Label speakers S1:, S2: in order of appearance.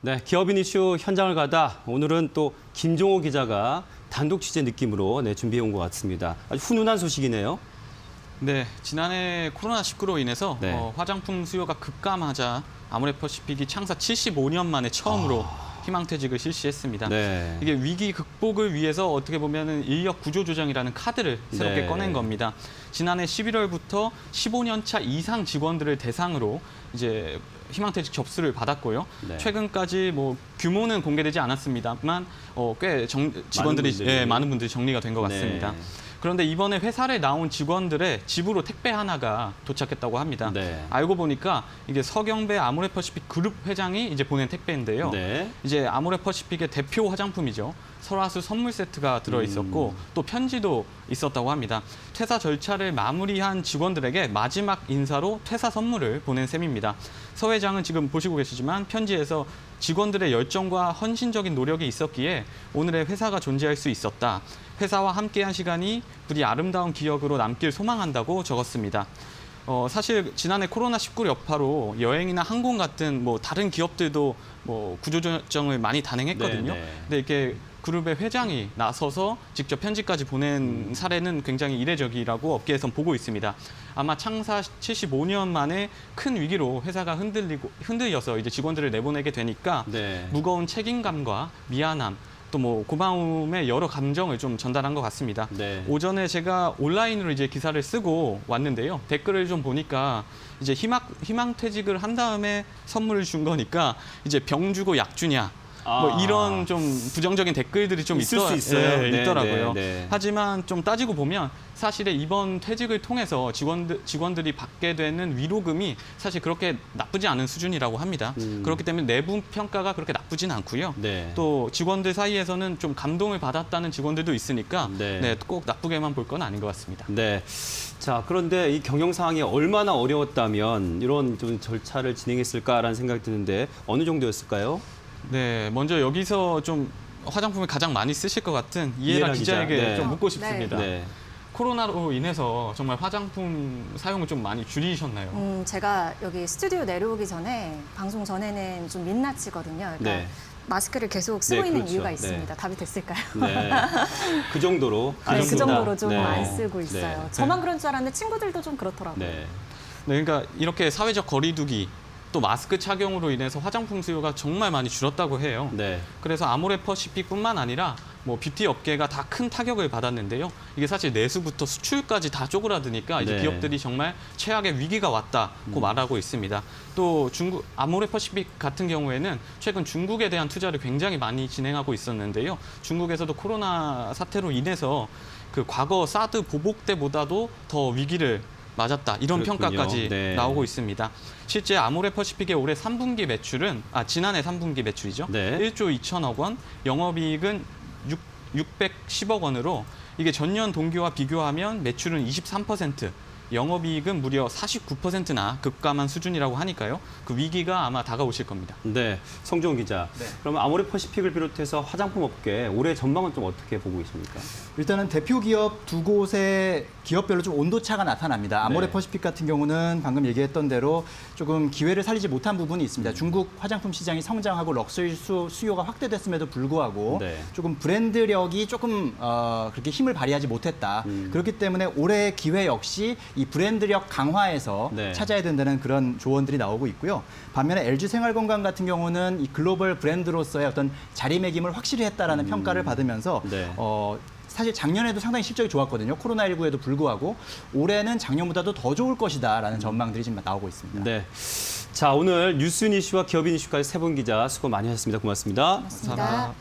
S1: 네, 기업인 이슈 현장을 가다 오늘은 또 김종호 기자가 단독 취재 느낌으로 준비해 온 것 같습니다. 아주 훈훈한 소식이네요.
S2: 네, 지난해 코로나19로 인해서
S1: 네.
S2: 화장품 수요가 급감하자 아모레퍼시픽이 창사 75년 만에 처음으로 희망퇴직을 실시했습니다.
S1: 네.
S2: 이게 위기 극복을 위해서 어떻게 보면은 인력 구조 조정이라는 카드를 새롭게
S1: 네.
S2: 꺼낸 겁니다. 지난해 11월부터 15년 차 이상 직원들을 대상으로 이제 희망퇴직 접수를 받았고요.
S1: 네.
S2: 최근까지 뭐 규모는 공개되지 않았습니다만 꽤 직원들이 많은 분들이 정리가 된 것 같습니다.
S1: 네.
S2: 그런데 이번에 회사를 나온 직원들의 집으로 택배 하나가 도착했다고 합니다.
S1: 네.
S2: 알고 보니까 이게 서경배 아모레퍼시픽 그룹 회장이 이제 보낸 택배인데요.
S1: 네.
S2: 이제 아모레퍼시픽의 대표 화장품이죠. 설화수 선물 세트가 들어있었고 또 편지도 있었다고 합니다. 퇴사 절차를 마무리한 직원들에게 마지막 인사로 퇴사 선물을 보낸 셈입니다. 서 회장은 지금 보시고 계시지만 편지에서 직원들의 열정과 헌신적인 노력이 있었기에 오늘의 회사가 존재할 수 있었다. 회사와 함께한 시간이 부디 아름다운 기억으로 남길 소망한다고 적었습니다. 사실 지난해 코로나19 여파로 여행이나 항공 같은 뭐 다른 기업들도 뭐 구조조정을 많이 단행했거든요.
S1: 네.
S2: 근데 이렇게 그룹의 회장이 나서서 직접 편지까지 보낸 사례는 굉장히 이례적이라고 업계에선 보고 있습니다. 아마 창사 75년 만에 큰 위기로 회사가 흔들려서 이제 직원들을 내보내게 되니까
S1: 네.
S2: 무거운 책임감과 미안함, 또 뭐 고마움의 여러 감정을 좀 전달한 것 같습니다.
S1: 네.
S2: 오전에 제가 온라인으로 이제 기사를 쓰고 왔는데요. 댓글을 좀 보니까 이제 희망퇴직을 한 다음에 선물을 준 거니까 이제 병 주고 약 주냐. 뭐 이런 좀 부정적인 댓글들이 좀
S1: 있을 수 있어요. 네,
S2: 있더라고요.
S1: 네.
S2: 하지만 좀 따지고 보면 사실은 이번 퇴직을 통해서 직원들이 받게 되는 위로금이 사실 그렇게 나쁘지 않은 수준이라고 합니다. 그렇기 때문에 내부 평가가 그렇게 나쁘진 않고요.
S1: 네.
S2: 또 직원들 사이에서는 좀 감동을 받았다는 직원들도 있으니까
S1: 네.
S2: 꼭 나쁘게만 볼 건 아닌 것 같습니다.
S1: 네. 자, 그런데 이 경영 상황이 얼마나 어려웠다면 이런 좀 절차를 진행했을까라는 생각이 드는데 어느 정도였을까요?
S2: 네, 먼저 여기서 좀 화장품을 가장 많이 쓰실 것 같은 이해라 기자에게
S1: 네.
S2: 좀 묻고 싶습니다.
S1: 네.
S2: 코로나로 인해서 정말 화장품 사용을 좀 많이 줄이셨나요?
S3: 제가 여기 스튜디오 내려오기 전에 방송 전에는 좀 민낯이거든요. 그러니까
S1: 네.
S3: 마스크를 계속 쓰고
S1: 네,
S3: 있는
S1: 그렇죠.
S3: 이유가
S1: 네.
S3: 있습니다. 답이 됐을까요?
S1: 네. 그 정도로 안
S3: 네, 그
S1: 쓴다.
S3: 정도로 좀
S1: 네.
S3: 안 쓰고 있어요.
S1: 네.
S3: 저만 그런 줄 알았는데 친구들도 좀 그렇더라고요.
S1: 네.
S2: 네, 그러니까 이렇게 사회적 거리두기 또 마스크 착용으로 인해서 화장품 수요가 정말 많이 줄었다고 해요.
S1: 네.
S2: 그래서 아모레퍼시픽뿐만 아니라 뭐 뷰티 업계가 다 큰 타격을 받았는데요. 이게 사실 내수부터 수출까지 다 쪼그라드니까 이제
S1: 네.
S2: 기업들이 정말 최악의 위기가 왔다고 말하고 있습니다. 또 아모레퍼시픽 같은 경우에는 최근 중국에 대한 투자를 굉장히 많이 진행하고 있었는데요. 중국에서도 코로나 사태로 인해서 그 과거 사드 보복 때보다도 더 위기를 맞았다. 이런
S1: 그렇군요.
S2: 평가까지
S1: 네.
S2: 나오고 있습니다. 실제 아모레퍼시픽의 올해 3분기 매출은 지난해 3분기 매출이죠.
S1: 네.
S2: 1조 2천억 원, 영업이익은 610억 원으로 이게 전년 동기와 비교하면 매출은 23%, 영업이익은 무려 49%나 급감한 수준이라고 하니까요. 그 위기가 아마 다가오실 겁니다.
S1: 네. 성종훈 기자.
S4: 네.
S1: 그러면 아모레퍼시픽을 비롯해서 화장품 업계 올해 전망은 좀 어떻게 보고 계십니까?
S4: 일단은 대표 기업 두 곳의 기업별로 좀 온도차가 나타납니다. 아모레퍼시픽 같은 경우는 방금 얘기했던 대로 조금 기회를 살리지 못한 부분이 있습니다. 중국 화장품 시장이 성장하고 럭셔리 수요가 확대됐음에도 불구하고
S1: 네.
S4: 조금 브랜드력이 조금 그렇게 힘을 발휘하지 못했다. 그렇기 때문에 올해의 기회 역시 이 브랜드력 강화에서
S1: 네.
S4: 찾아야 된다는 그런 조언들이 나오고 있고요. 반면에 LG 생활건강 같은 경우는 이 글로벌 브랜드로서의 어떤 자리매김을 확실히 했다라는 평가를 받으면서
S1: 네.
S4: 사실 작년에도 상당히 실적이 좋았거든요. 코로나19에도 불구하고 올해는 작년보다도 더 좋을 것이다라는 전망들이 지금 나오고 있습니다.
S1: 네. 자, 오늘 뉴스인 이슈와 기업인 이슈까지 세 분 기자 수고 많이 하셨습니다. 고맙습니다.
S3: 맞습니다.